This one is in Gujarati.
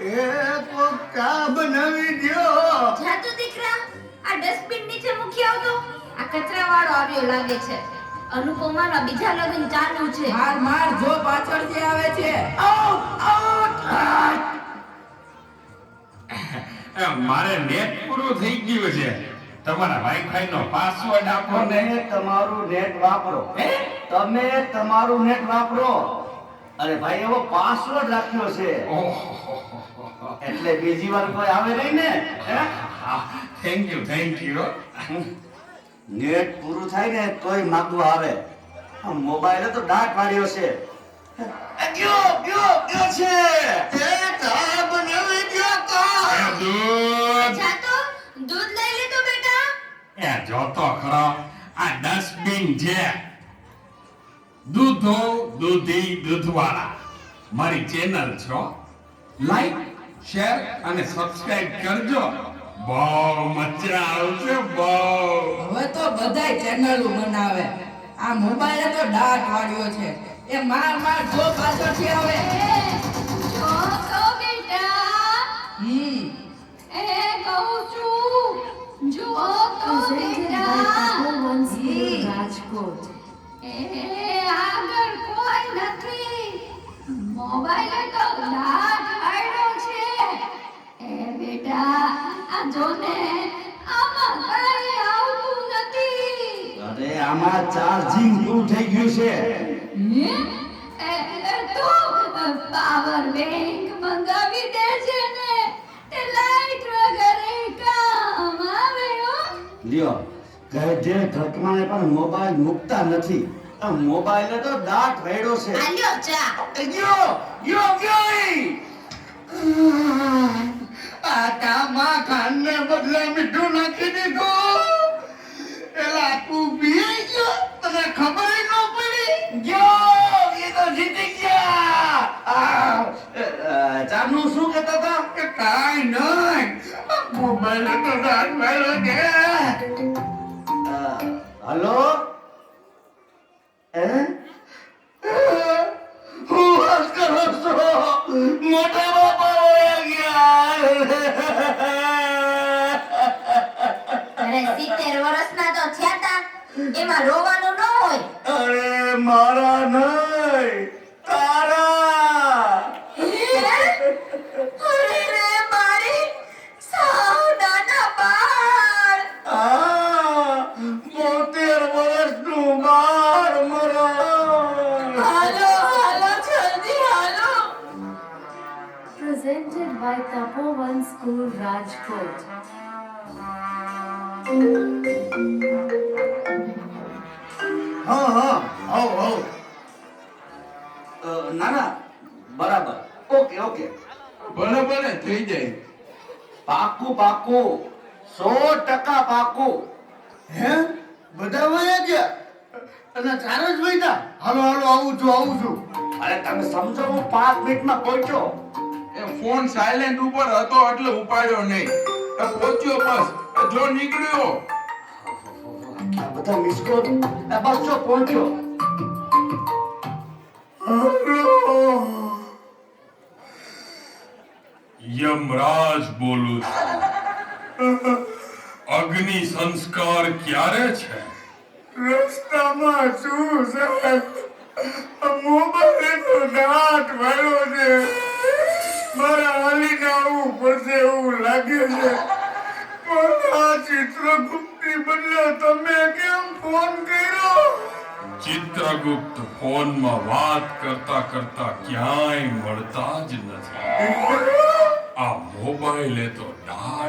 એ કોક ચા બનાવી દ્યો. જા તો દીકરા, આ ડસ્ટબિન નીચે મૂકી આવતો. આ કચરાવાળો આવ્યો લાગે છે. અનુપમાના બીજા લગ્ન ચાલુ છે. માર માર જો પાછળથી આવે છે. મારે નેટ પૂરું થઈ ગયું છે. તમારા વાઈફાઈ નો પાસવર્ડ આપો ને. તમે તમારું નેટ વાપરો. તમે તમારું નેટ વાપરો. અરે ભાઈ એવો પાસવર્ડ રાખ્યો છે એટલે બીજી વાર કોઈ આવે નહીં ને. Thank you. નેટ પૂરું થાય ને તોય માગવા આવે. આ મોબાઈલ તો ડાટ વાળ્યો છે. ગયો છે. એ ચા બનાવી દ્યો તો. દૂધ જા તો દૂધ લઈ લે તો બેટા. એ જોતો ખરો, આ ડસ્ટબિન છે. દૂધો દૂધી દૂધવાળા મારી ચેનલ છો. લાઈક શેર અને સબસ્ક્રાઇબ કરજો. બહુ મજા આવશે. બહુ હવે તો બધાય ચેનલો બનાવે. આ મોબાઈલ તો ડાટ વાળ્યો છે. એ માર માર જો પાછળથી આવે. જો તો બેટા. એ કહું છું. જો તો બેટા. રાજકોટ. એ આગળ કોઈ નથી. મોબાઈલ તો લાટ વાળ્યો છે. એ બેટા આ જોને આમાં કઈ આવતું નથી. અરે આમાં ચાર્જિંગ પૂરું થઈ ગયું છે. પાવર બેંક મંગાવી દેજે ને. તે લાઈટ વગર કામ આવે હો. લ્યો ગધે ઘટમાને પણ મોબાઈલ મુકતા નથી. આ મોબાઈલ તો દાટ વેડો છે. આલ્યો ચા. ગયો આ કામાં ખાંડને બદલે મીઠું નાખી દીધું. એલા તું પી ગયો તને ખબર ન પડી. ગયો એ તો જીતી ગયા. ચાનું શું કહેતા હતા કે કાઈ નહીં મોબાઈલ તો દાટ વેડો છે. હલો હું વાત કરો છો? મોટા બાપા વયા ગયા. અરે 70 વર્ષના તો થયા તા. એમાં રોવાનું ન હોય. અરે મારા નહીં તારા. અરે રે મારી સાવ નાના બાળ. 72 વર્ષનું બાળ મરણ. હાલો જલ્દી હાલો. Presented by Tapovan School, Rajkot. હા ના બરાબર. ઓકે ભલે થઈ જાય. પાકું 100% પાકું. હે બધા વયા ગયા અને ચાર જ વૈતા. હાલો આવું છું. અરે તમે સમજો હું 5 મિનિટમાં પહોંચ્યો. એ ફોન સાયલેન્ટ ઉપર હતો એટલે ઉપાડ્યો નહીં. એ પહોંચ્યો બસ. એ જો નીકળ્યો. આ બધા મિસ કોલ બસ જો પહોંચ્યો. યમરાજ બોલું છું. અગ્નિ સંસ્કાર ક્યારે છે? રસ્તામાં શું સાહેબ મોબાઈલ તો દાટ વાળો છે. મારા હાલીને આવવું પડશે એવું લાગે છે. પણ આ ચિત્રગુપ્તની બદલે તમે કેમ ફોન કર્યો? ચિત્રગુપ્ત ફોનમાં વાત કરતા ક્યાંય મળતા જ નથી. આ મોબાઈલે તો ડાટ